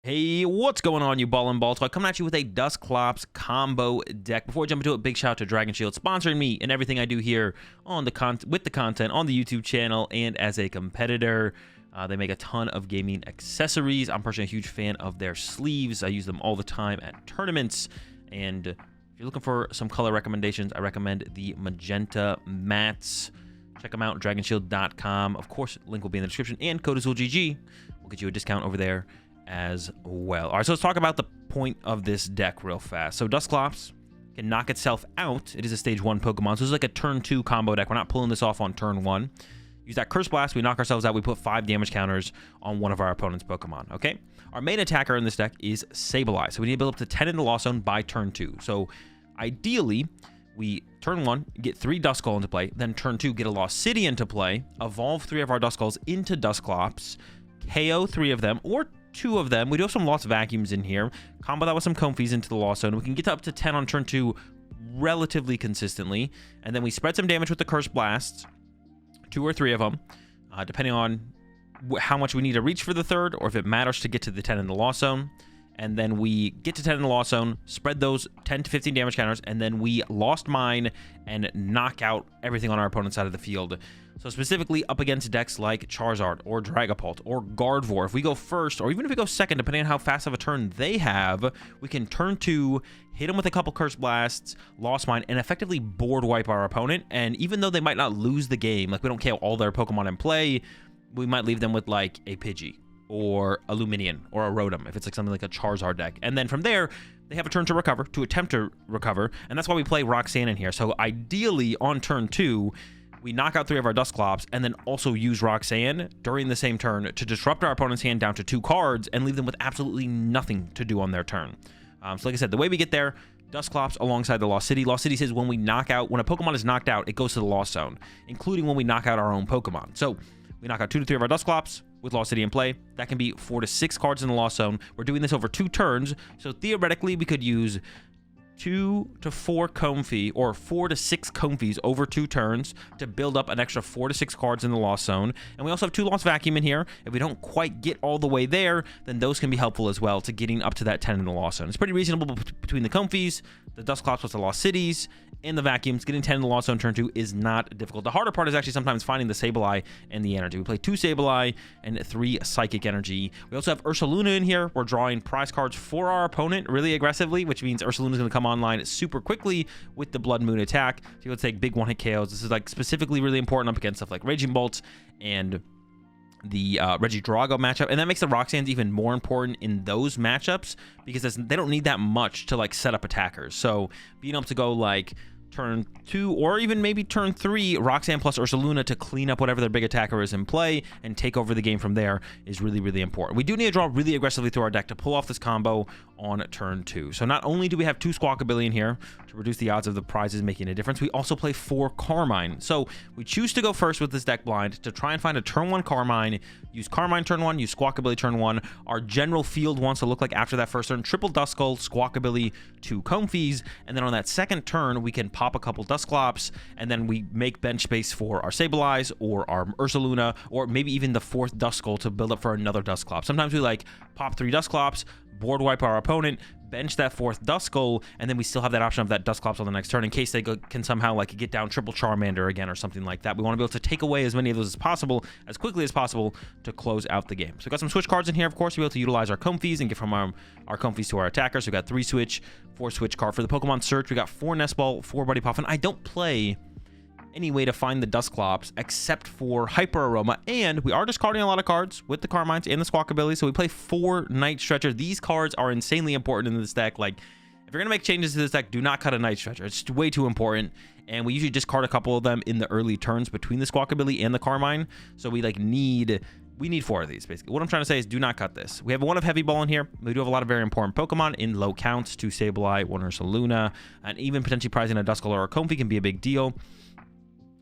Hey, what's going on, you ball and ball? So I'm coming at you with a Dusclops combo deck. Before we jump into it, big shout out to Dragon Shield sponsoring me and everything I do here on with the content on the YouTube channel and as a competitor. They make a ton of gaming accessories. I'm personally a huge fan of their sleeves. I use them all the time at tournaments. And if you're looking for some color recommendations, I recommend the magenta mats. Check them out, dragonshield.com. Of course, link will be in the description, and code AzulGG will get you a discount over there as well. All right, so let's talk about the point of this deck real fast. So Dusclops can knock itself out. It is a stage 1 Pokemon, so it's like a turn 2 combo deck. We're not pulling this off on turn 1. Use that Curse Blast, we knock ourselves out, we put 5 damage counters on one of our opponent's Pokemon, okay? Our main attacker in this deck is Sableye, so we need to build up to 10 in the Lost Zone by turn 2. So ideally, we turn 1, get 3 Duskull into play, then turn 2, get a Lost City into play, evolve 3 of our Duskulls into Dusclops, KO 3 of them, or 2 of them. We do have some Lost Vacuums in here. Combo that with some Comfies into the Lost Zone. We can get up to 10 on turn 2 relatively consistently. And then we spread some damage with the Curse Blasts. 2 or 3 of them. Depending on how much we need to reach for the third, or if it matters to get to the 10 in the Lost Zone. And then we get to 10 in the Lost Zone, spread those 10 to 15 damage counters, and then we Lost Mine and knock out everything on our opponent's side of the field. So specifically up against decks like Charizard or Dragapult or Gardevoir, if we go first, or even if we go second, depending on how fast of a turn they have, we can turn 2, hit them with a couple Curse Blasts, Lost Mine, and effectively board wipe our opponent. And even though they might not lose the game, like we don't kill all their Pokemon in play, we might leave them with like a Pidgey or a Luminion or a Rotom, if it's like something like a Charizard deck. And then from there, they have a turn to recover, to attempt to recover, and that's why we play Roxanne in here. So ideally, on turn 2, we knock out 3 of our Dusclops, and then also use Roxanne during the same turn to disrupt our opponent's hand down to 2 cards and leave them with absolutely nothing to do on their turn. So like I said, the way we get there, Dusclops alongside the Lost City. Lost City says when a Pokemon is knocked out, it goes to the Lost Zone, including when we knock out our own Pokemon. So we knock out 2 to 3 of our Dusclops with Lost City in play. That can be 4 to 6 cards in the Lost Zone. We're doing this over 2 turns, so theoretically we could use 2 to 4 Comfey or 4 to 6 Comfies over 2 turns to build up an extra 4 to 6 cards in the Lost Zone. And we also have 2 Lost Vacuum in here. If we don't quite get all the way there, then those can be helpful as well to getting up to that 10 in the Lost Zone. It's pretty reasonable between the Comfies, the Dusclops with the Lost Cities, and the Vacuums. Getting 10 in the Lost Zone turn 2 is not difficult. The harder part is actually sometimes finding the Sableye and the energy. We play 2 Sableye and 3 Psychic Energy. We also have Ursaluna in here. We're drawing prize cards for our opponent really aggressively, which means Ursaluna is going to come online super quickly with the Blood Moon attack. So you'll take big one-hit KOs. This is like specifically really important up against stuff like Raging Bolts and the Regidrago matchup, and that makes the Roxannes even more important in those matchups because they don't need that much to like set up attackers. So being able to go like turn 2 or even maybe turn 3 Roxanne plus Ursaluna to clean up whatever their big attacker is in play and take over the game from there is really, really important. We do need to draw really aggressively through our deck to pull off this combo on turn 2. So not only do we have 2 Squawkabilly in here to reduce the odds of the prizes making a difference, we also play 4 Carmine. So we choose to go first with this deck blind to try and find a turn 1 Carmine, use Carmine turn 1, use Squawkabilly turn 1. Our general field wants to look like after that first turn, triple Duskull, Squawkabilly, 2 Comfies, and then on that second turn, we can pop a couple Dusclops, and then we make bench space for our Sableyes or our Ursaluna, or maybe even the 4th Duskull to build up for another Dusclops. Sometimes we like pop 3 Dusclops, board wipe our opponent, bench that 4th Duskull, and then we still have that option of that Dusclops on the next turn in case they can somehow like get down triple Charmander again or something like that. We want to be able to take away as many of those as possible, as quickly as possible to close out the game. So we've got some switch cards in here, of course. We'll be able to utilize our Comfies and get from our Comfies to our attackers. So we've got 3 switch, 4 switch card. For the Pokemon Search, we got 4 Nest Ball, 4 Buddy Puffin. I don't play any way to find the Dusclops except for Hyper Aroma, and we are discarding a lot of cards with the Carmines and the Squawkabilly, so we play 4 Night Stretcher. These cards are insanely important in this deck. Like, if you're gonna make changes to this deck, do not cut a Night Stretcher. It's way too important, and we usually discard a couple of them in the early turns between the Squawkabilly and the Carmine, so we need 4 of these, basically. What I'm trying to say is do not cut this. We have 1 of Heavy Ball in here. We do have a lot of very important Pokemon in low counts, 2 Sableye, 1 Ursaluna, and even potentially prizing a Duskull or a Comfey can be a big deal.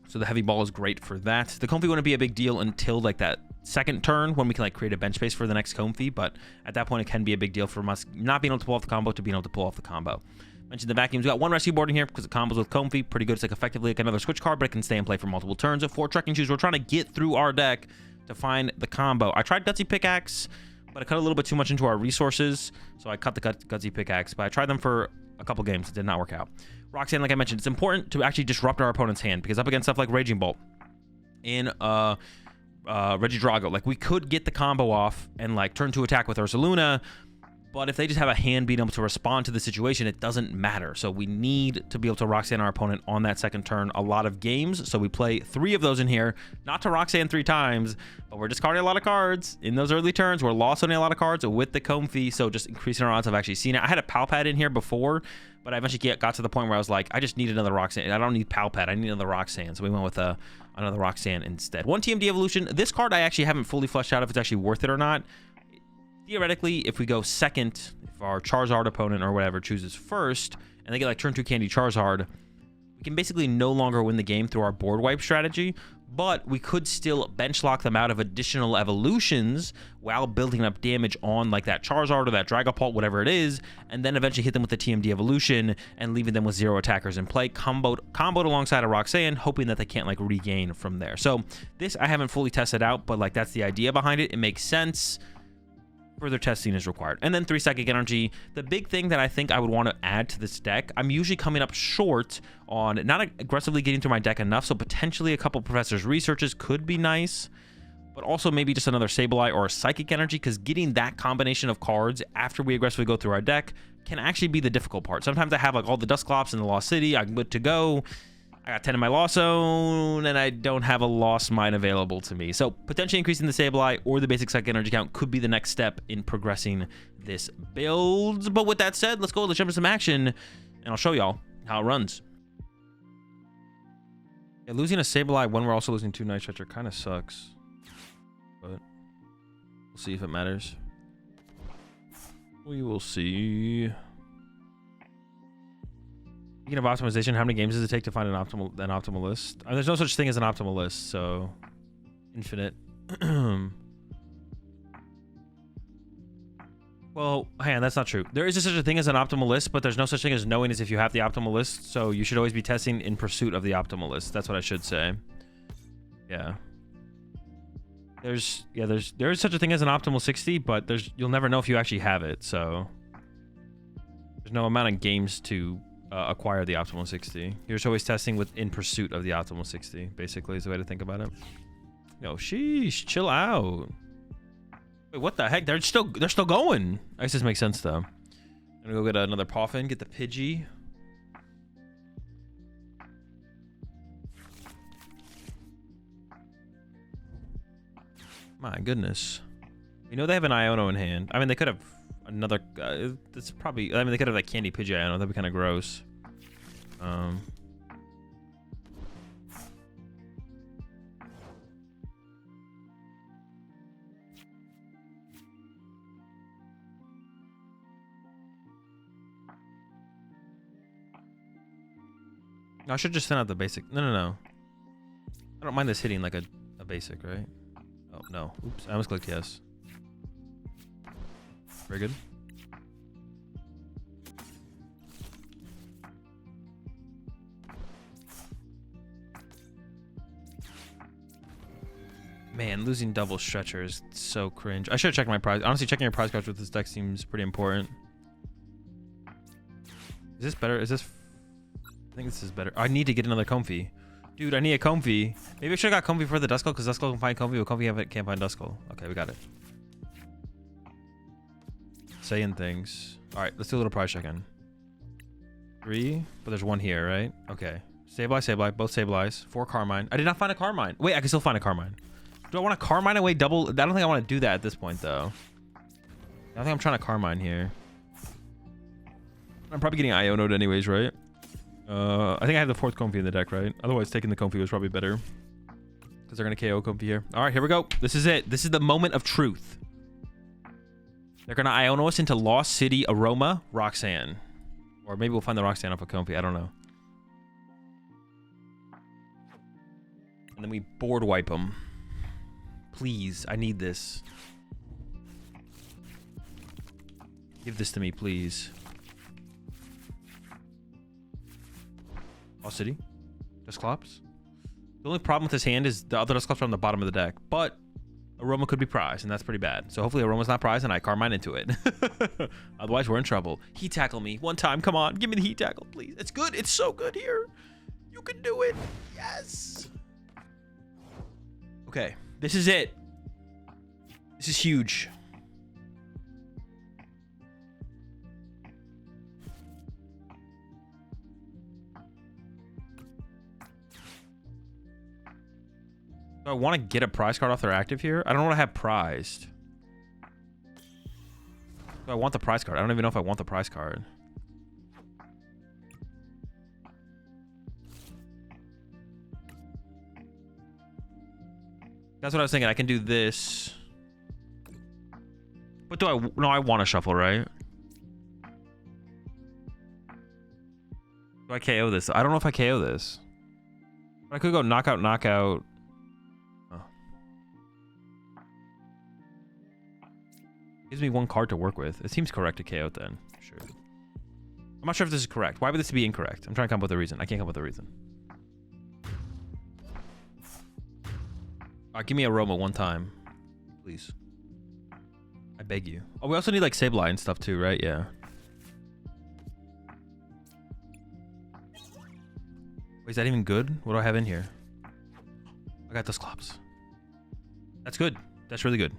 So the Heavy Ball is great for that. The Comfey wouldn't be a big deal until like that second turn when we can like create a bench space for the next Comfey, but at that point it can be a big deal for us not being able to pull off the combo to being able to pull off the combo. Mentioned the Vacuums. We got 1 Rescue Board in here because it combos with Comfey. Pretty good. It's like effectively like another switch card, but it can stay in play for multiple turns. 4 Trekking Shoes. We're trying to get through our deck to find the combo. I tried Gutsy Pickaxe, but I cut a little bit too much into our resources, so I cut the Gutsy Pickaxe, but I tried them for a couple games. It did not work out. Roxanne, like I mentioned, it's important to actually disrupt our opponent's hand, because up against stuff like Raging Bolt and Regidrago, like, we could get the combo off and like turn to attack with Ursaluna, but if they just have a hand being able to respond to the situation, it doesn't matter. So we need to be able to Roxanne our opponent on that second turn a lot of games. So we play 3 of those in here, not to Roxanne 3 times, but we're discarding a lot of cards in those early turns. We're lost on a lot of cards with the Comfy, so just increasing our odds of actually seeing it. I had a Palpad in here before, but I eventually got to the point where I was like, I just need another Roxanne. I don't need Palpad, I need another Roxanne. So we went with another Roxanne instead. 1 TMD Evolution. This card I actually haven't fully fleshed out if it's actually worth it or not. Theoretically, if we go second, if our Charizard opponent or whatever chooses first, and they get like turn 2 Candy Charizard, we can basically no longer win the game through our board wipe strategy, but we could still bench lock them out of additional evolutions while building up damage on like that Charizard or that Dragapult, whatever it is, and then eventually hit them with the TMD evolution and leaving them with 0 attackers in play, comboed alongside a Roxanne, hoping that they can't like regain from there. So this I haven't fully tested out, but like that's the idea behind it. It makes sense. Further testing is required. And then 3 Psychic Energy. The big thing that I think I would want to add to this deck, I'm usually coming up short on not aggressively getting through my deck enough, so potentially a couple Professor's Researches could be nice, but also maybe just another Sableye or a Psychic Energy, because getting that combination of cards after we aggressively go through our deck can actually be the difficult part. Sometimes I have like all the Dusclops in the Lost City, I'm good to go, I got 10 in my Lost Zone, and I don't have a Lost Mine available to me. So potentially increasing the Sableye or the basic Psychic Energy count could be the next step in progressing this build. But with that said, let's jump into some action, and I'll show y'all how it runs. Yeah, losing a Sableye when we're also losing 2 Night Stretcher kind of sucks, but we'll see if it matters. We will see. Speaking of optimization, how many games does it take to find an optimal list? I mean, there's no such thing as an optimal list, so infinite. Well, hang on, that's not true. There is such a thing as an optimal list, but there's no such thing as knowing as if you have the optimal list. So you should always be testing in pursuit of the optimal list. That's what I should say. Yeah. There is such a thing as an optimal 60, but you'll never know if you actually have it. So there's no amount of games to acquire the optimal 60. You're just always testing in pursuit of the optimal 60, basically, is the way to think about it. Yo, sheesh, chill out. Wait, what the heck? They're still going. I guess this makes sense though. I'm gonna go get another Poffin, get the Pidgey. My goodness. We know they have an Iono in hand. I mean, they could have another. It's probably. I mean, they could have like Candy Pidgey Iono. That'd be kind of gross. I should just send out the basic. No. I don't mind this hitting like a basic, right? Oh, no. Oops. I almost clicked yes. Very good. Man, losing double Stretcher is so cringe. I should have checked my prize. Honestly, checking your prize cards with this deck seems pretty important. Is this better? Is this... I think this is better. I need to get another Comfy. Dude, I need a Comfy. Maybe I should have got Comfy for the Duskull, because Duskull can find Comfy, but Comfy can't find Duskull. Okay, we got it. Saying things. Alright, let's do a little prize check-in. 3, but there's 1 here, right? Okay. Sableye, both Sableyes. 4 Carmine. I did not find a Carmine. Wait, I can still find a Carmine. Do I want to Carmine away double? I don't think I want to do that at this point, though. I think I'm trying to Carmine here. I'm probably getting Iono'd anyways, right? I think I have the 4th Comfy in the deck, right? Otherwise, taking the Comfy was probably better, because they're going to KO Comfy here. All right, here we go. This is it. This is the moment of truth. They're going to Iono us into Lost City, Aroma, Roxanne. Or maybe we'll find the Roxanne off of Comfy. I don't know. And then we board wipe them. Please, I need this. Give this to me, please. Lost City. Dusclops. The only problem with this hand is the other Dusclops are on the bottom of the deck. But Aroma could be prized, and that's pretty bad. So hopefully Aroma's not prized, and I Carmine into it. Otherwise, we're in trouble. Heat tackle me one time. Come on, give me the heat tackle, please. It's good. It's so good here. You can do it. Yes. Okay, this is it. This is huge. Do I want to get a prize card off their active here? I don't know what I have prized. Do I want the prize card? I don't even know if I want the prize card. That's what I was thinking. I can do this. But do I... No, I want to shuffle, right? Do I KO this? I don't know if I KO this. But I could go knockout, knockout. Gives me one card to work with. It seems correct to KO then. Sure. I'm not sure if this is correct. Why would this be incorrect? I'm trying to come up with a reason. I can't come up with a reason. Alright, give me Aroma one time. Please. I beg you. Oh, we also need like Sableye and stuff too, right? Yeah. Wait, is that even good? What do I have in here? I got Dusclops. That's good. That's really good.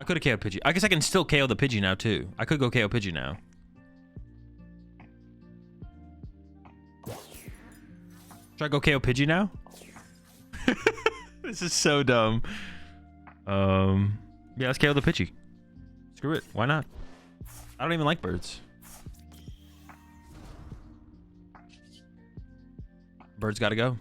I could have KO'd Pidgey. I guess I can still KO the Pidgey now, too. I could go KO Pidgey now. Should I go KO Pidgey now? This is so dumb. Yeah, let's KO the Pidgey. Screw it. Why not? I don't even like birds. Birds gotta go.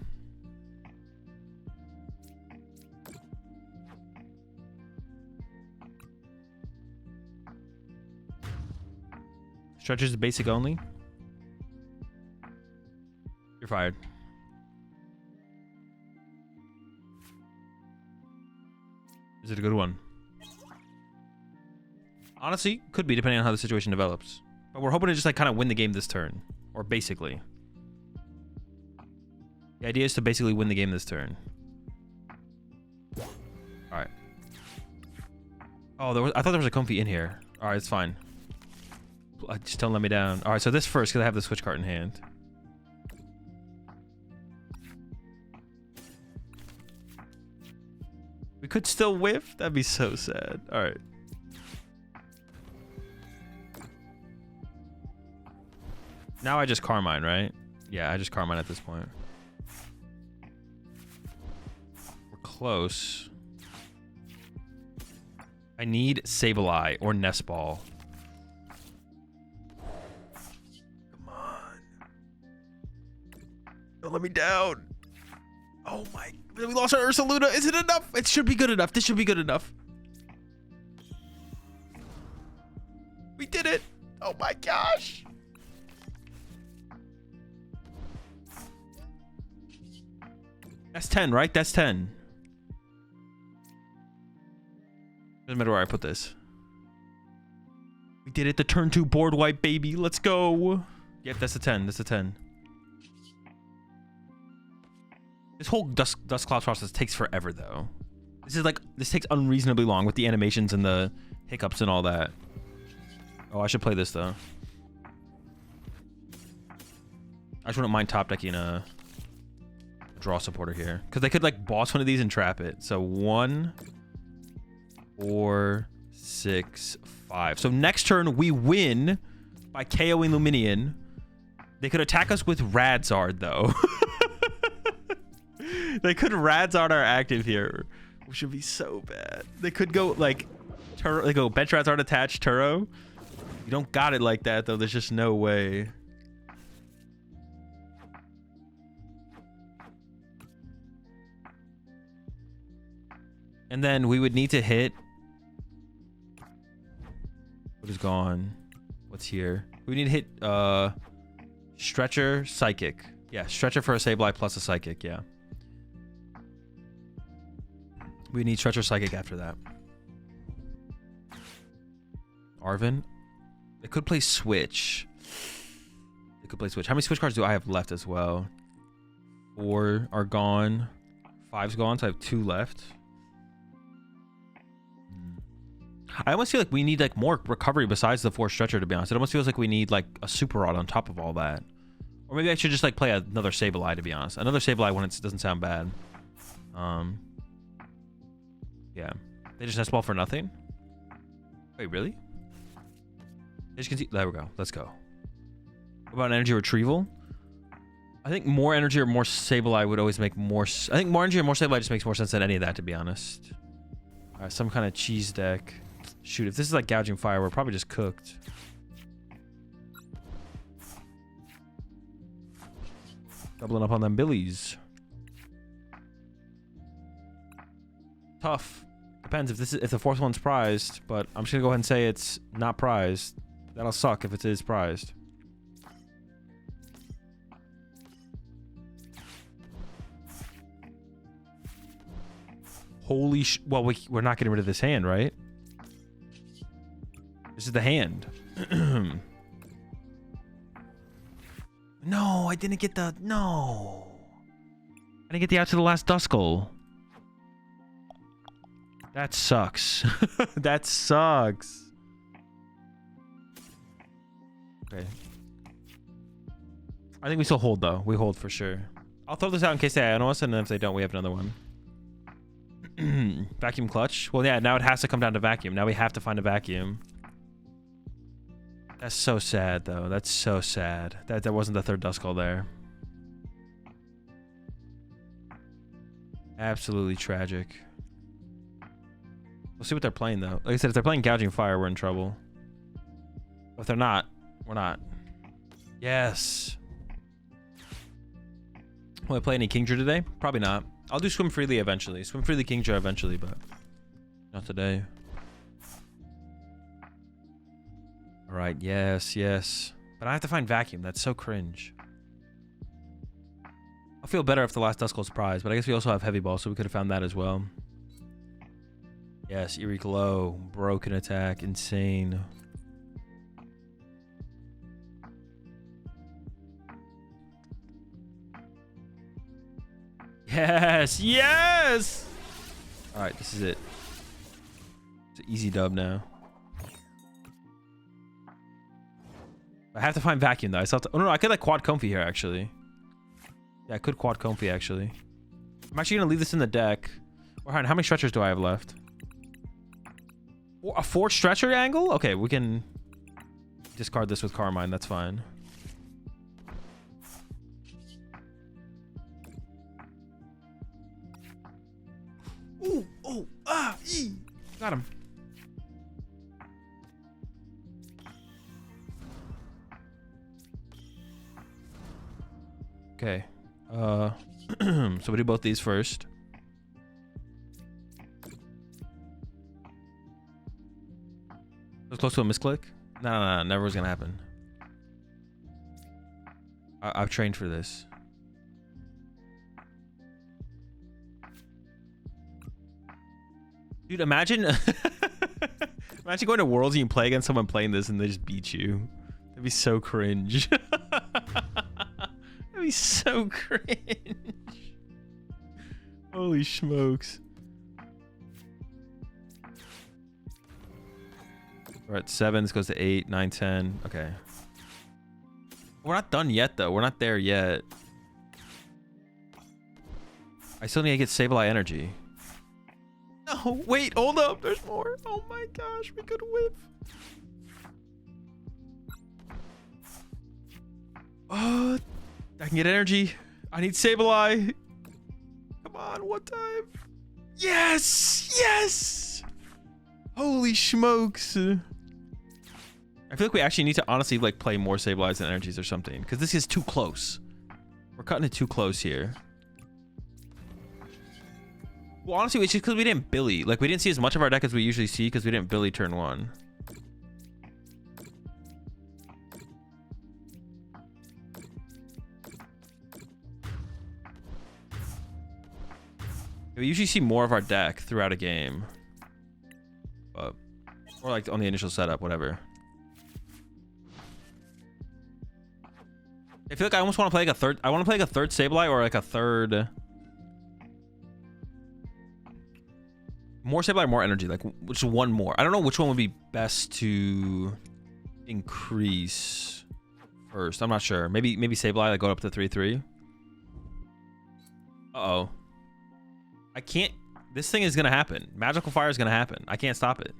Stretchers basic only. You're fired. Is it a good one? Honestly, could be depending on how the situation develops. But we're hoping to just like kind of win the game this turn. Or basically. The idea is to basically win the game this turn. Alright. Oh, I thought there was a Comfy in here. Alright, it's fine. Just don't let me down. Alright, so this first, because I have the switch card in hand. We could still whiff? That'd be so sad. Alright. Now I just Carmine, right? Yeah, I just Carmine at this point. We're close. I need Sableye or Nest Ball. Don't let me down. Oh my. We lost our Ursaluna. Is it enough? It should be good enough. This should be good enough. We did it. Oh my gosh. That's 10, right? That's 10. Doesn't matter where I put this. We did it. The turn 2 board wipe, baby. Let's go. Yep, that's a 10. That's a 10. This whole Dusclops process takes forever, though. This takes unreasonably long with the animations and the hiccups and all that. Oh, I should play this, though. I just wouldn't mind top decking a draw supporter here. Because they could, like, boss one of these and trap it. So 1, 4, 6, 5. So next turn, we win by KOing Luminion. They could attack us with Radzard, though. They could Radzard our active here, which would be so bad. They could go like Turo. They go bench Radzard attach Turo. You don't got it like that though. There's just no way. And then we would need to hit. What is gone? What's here? We need to hit Stretcher Psychic. Yeah, Stretcher for a Sableye plus a Psychic. Yeah. We need Stretcher Psychic after that. Arvin. They could play Switch. They could play Switch. How many Switch cards do I have left as well? 4 are gone. 5's gone, so I have 2 left. I almost feel like we need like more recovery besides the 4 stretcher, to be honest. It almost feels like we need like a super rod on top of all that. Or maybe I should just like play another Sableye, to be honest. Another Sableye when it doesn't sound bad. Yeah. They just nest ball for nothing? Wait, really? They just continue. There we go. Let's go. What about energy retrieval? I think more energy or more Sableye would always make more... I think more energy or more Sableye just makes more sense than any of that, to be honest. Alright, some kind of cheese deck. Shoot, if this is like gouging fire, we're probably just cooked. Doubling up on them billies. Tough. Depends if the 4th one's prized, but I'm just gonna go ahead and say it's not prized. That'll suck if it is prized. Holy sh... Well, we're not getting rid of this hand, right? This is the hand. No, I didn't get the... No. I didn't get the out to the last Duskull. That sucks. That sucks. Okay. I think we still hold, though. We hold for sure. I'll throw this out in case they know us, and then if they don't, we have another one. Vacuum clutch. Well, yeah, now it has to come down to vacuum. Now we have to find a vacuum. That's so sad, though. That's so sad. That wasn't the 3rd Duskull there. Absolutely tragic. We'll see what they're playing, though. Like I said, if they're playing Gouging Fire, we're in trouble. But if they're not, we're not. Yes. Will I play any Kingdra today? Probably not. I'll do Swim Freely eventually. Swim Freely Kingdra eventually, but not today. All right. Yes, yes. But I have to find Vacuum. That's so cringe. I'll feel better if the last Duskull's prize, but I guess we also have Heavy Ball, so we could have found that as well. Yes, Eerie Glow, Broken Attack, insane. Yes, yes! Alright, this is it. It's an easy dub now. I have to find Vacuum, though. I still have to... Oh, no, I could, like, quad Comfy here, actually. Yeah, I could quad Comfy, actually. I'm actually going to leave this in the deck. How many stretchers do I have left? A 4 stretcher angle? Okay, we can discard this with Carmine. That's fine. Ooh, oh, ah, ee. Got him. Okay. So we do both these first. Was close to a misclick? No, never was gonna happen. I've trained for this. Dude, imagine imagine going to Worlds and you play against someone playing this and they just beat you. That'd be so cringe. That'd be so cringe. Holy smokes. We're at 7. This goes to 8, 9, 10. Okay. We're not done yet, though. We're not there yet. I still need to get Sableye energy. No, wait, hold up. There's more. Oh my gosh, we could whip. I can get energy. I need Sableye. Come on, one time. Yes! Yes! Holy smokes. I feel like we actually need to honestly like play more Sableyes and energies or something, because this is too close. We're cutting it too close here. Well, honestly, it's just because we didn't Billy. Like, we didn't see as much of our deck as we usually see because we didn't Billy turn 1. We usually see more of our deck throughout a game. But, or like on the initial setup, whatever. I feel like I almost want to play like a third. I want to play like a third Sableye or like a third. More Sableye, more energy. Like, which one more? I don't know which one would be best to increase first. I'm not sure. Maybe Sableye, like, go up to 3-3. Uh-oh. I can't... This thing is going to happen. Magical Fire is going to happen. I can't stop it.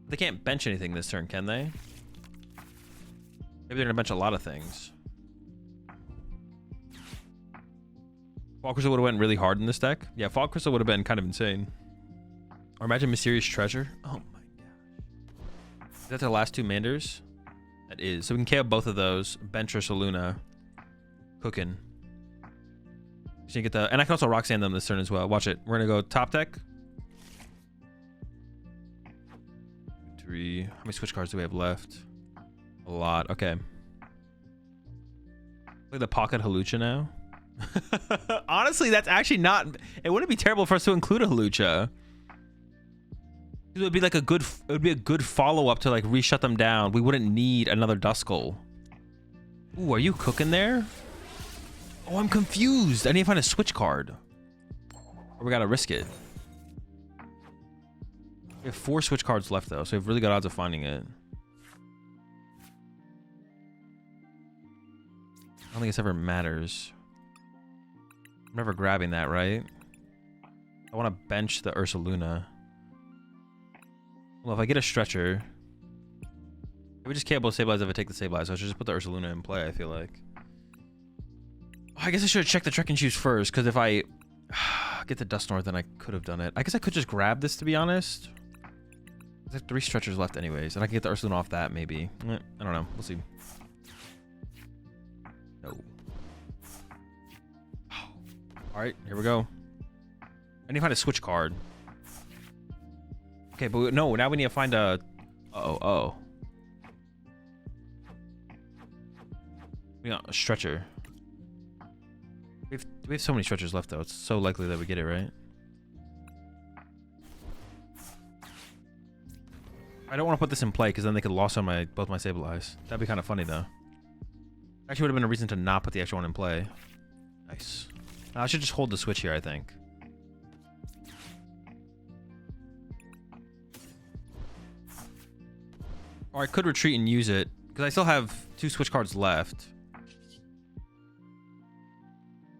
They can't bench anything this turn, can they? Maybe they're going to bench a lot of things. Fall Crystal would have went really hard in this deck. Yeah, Fall Crystal would have been kind of insane. Or imagine Mysterious Treasure. Oh my god. Is that their last 2 Manders? That is. So we can KO both of those. Bench Ursaluna. Cooking. So you get the... And I can also Roxanne them this turn as well. Watch it. We're going to go top deck. 3. How many switch cards do we have left? A lot. Okay. Look at the Pocket Hawlucha now. Honestly, that's actually not... It wouldn't be terrible for us to include a Hawlucha. It would be like a good... It would be a good follow-up to like re-shut them down. We wouldn't need another Duskull. Ooh, are you cooking there? Oh, I'm confused. I need to find a switch card. Or we gotta risk it. We have 4 switch cards left though, so we have really good odds of finding it. I don't think this ever matters. I'm never grabbing that, right? I want to bench the Ursaluna. Well, if I get a Stretcher... We just can't both Sableyes if I take the Sableye, so I should just put the Ursaluna in play, I feel like. Oh, I guess I should have checked the Trek and Choose first, because if I get the Dusknoir, then I could have done it. I guess I could just grab this, to be honest. There's like 3 Stretchers left anyways, and I can get the Ursaluna off that, maybe. I don't know. We'll see. No. Alright, here we go. I need to find a switch card. Okay, but no, now we need to find a... Uh-oh. We got a Stretcher. We have so many Stretchers left, though. It's so likely that we get it, right? I don't want to put this in play, because then they could loss on both my Sableyes. That'd be kind of funny, though. Actually would have been a reason to not put the extra one in play. Nice. I should just hold the switch here, I think. Or I could retreat and use it, because I still have 2 switch cards left.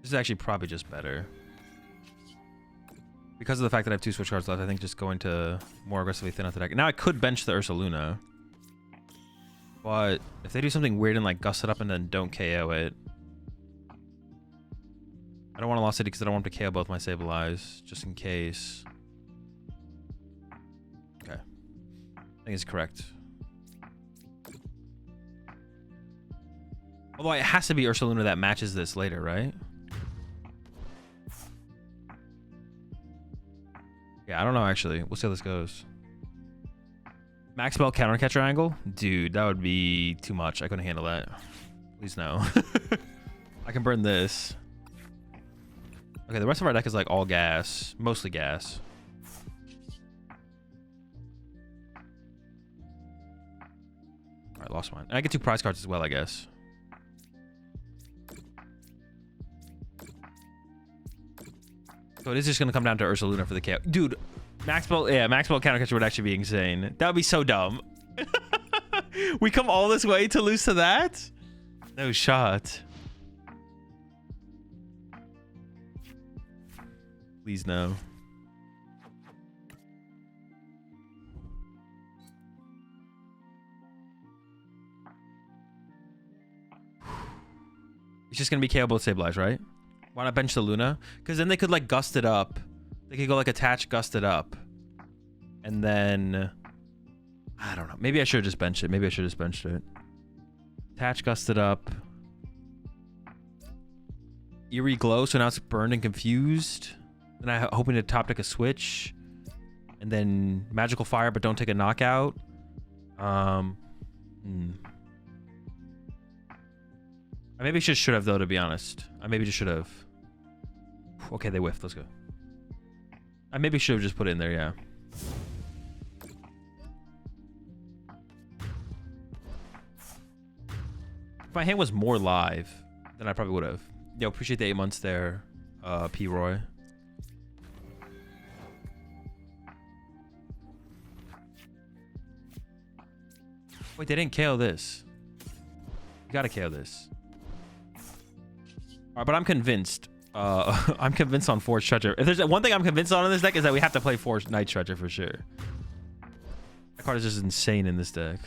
This is actually probably just better. Because of the fact that I have 2 switch cards left, I think just going to more aggressively thin out the deck. Now I could bench the Ursaluna. But if they do something weird and like gust it up and then don't KO it... I don't want to Lost City because I don't want to KO both my Sableyes, just in case. Okay. I think it's correct. Although it has to be Ursaluna that matches this later, right? Yeah, I don't know, actually. We'll see how this goes. Max Spell Countercatcher angle? Dude, that would be too much. I couldn't handle that. Please no. I can burn this. Okay, the rest of our deck is like all gas. Mostly gas. Alright, lost mine. And I get 2 prize cards as well, I guess. So it is just going to come down to Ursaluna for the KO. Dude, Max Spell Countercatcher would actually be insane. That would be so dumb. We come all this way to lose to that? No shot. Please no. It's just gonna be KO both Sableyes, right? Why not bench the Luna? Because then they could like gust it up. They could go like attach, gust it up. And then... I don't know. Maybe I should have just benched it. Maybe I should have just benched it. Attach, gust it up. Eerie Glow, so now it's burned and confused. Then I'm hoping to top deck a switch. And then Magical Fire, but don't take a knockout. I maybe should have, though, to be honest. I maybe just should have. Okay, they whiffed. Let's go. I maybe should have just put it in there, yeah. If my hand was more live, than I probably would have. Yo, appreciate the 8 months there, P. Roy. Wait, they didn't KO this. You gotta KO this. All right, but I'm convinced. I'm convinced on Force Treasure. If there's one thing I'm convinced on in this deck is that we have to play Force Night Treasure for sure. That card is just insane in this deck.